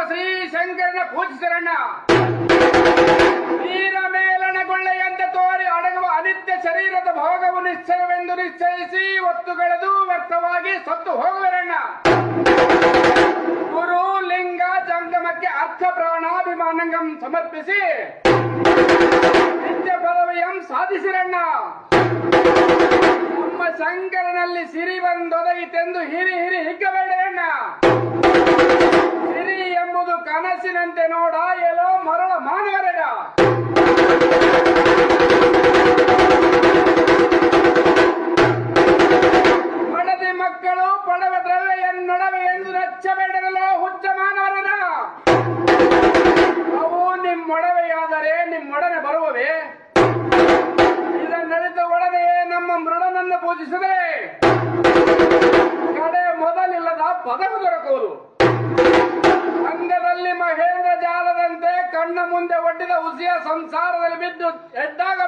ಶ್ರೀ ಶಂಕರನ ಪೂಜಿಸಿರಣ್ಣ. ನೀರ ಮೇಲಣಗೊಳ್ಳೆಯಂತೆ ತೋರಿ ಅಡಗುವ ಅನಿತ್ಯ ಶರೀರದ ಭೋಗವು ನಿಶ್ಚಯವೆಂದು ನಿಶ್ಚಯಿಸಿ ಒತ್ತುಗಳೆದು ವ್ಯರ್ಥವಾಗಿ ಸತ್ತು ಹೋಗುವರಣ್ಣ. ಗುರು ಲಿಂಗ ಜಂಗಮಕ್ಕೆ ಅರ್ಥ ಪ್ರಾಣಾಭಿಮಾನಂಗಂ ಸಮರ್ಪಿಸಿ ನಿತ್ಯ ಪದವಿಯಂ ಸಾಧಿಸಿರಣ್ಣ. ನಮ್ಮ ಶಂಕರನಲ್ಲಿ ಸಿರಿ ಬಂದೊದಗಿತೆಂದು ಹಿರಿ ಹಿರಿ ಹಿಗ್ಗಬೇಡರಣ್ಣ. ಸಿರಿ ಎಂಬುದು ಕನಸಿನಂತೆ ನೋಡ ಎಲ್ಲೋ ಮರಳ ಮಾನವರಡ. ಮಡದಿ ಮಕ್ಕಳು ಪಡವ ದ್ರವ್ಯ ನಡವೆ ಎಂದು ರಚ್ಚಬೇಡರಲ್ಲೋ ಹುಚ್ಚ ಮಾನವರಡ. ಅವು ನಿಮ್ಮೊಡವೆಯಾದರೆ ನಿಮ್ಮೊಡನೆ ಬರುವವೇ? ಇದನ್ನರಿತ ಒಡನೆಯೇ ನಮ್ಮ ಮೃಡನನ್ನು ಪೂಜಿಸದೆ ಕಡೆ ಮೊದಲಿಲ್ಲದ ಪದವು ದೊರಕುವುದು. ಅಂಗದಲ್ಲಿ ಮಹೇಂದ್ರ ಜಾಲದಂತೆ ಕಣ್ಣ ಮುಂದೆ ಒಡ್ಡಿದ ಹುಸಿಯ ಸಂಸಾರದಲ್ಲಿ ಬಿದ್ದು ಎಡ್ಡಾಗ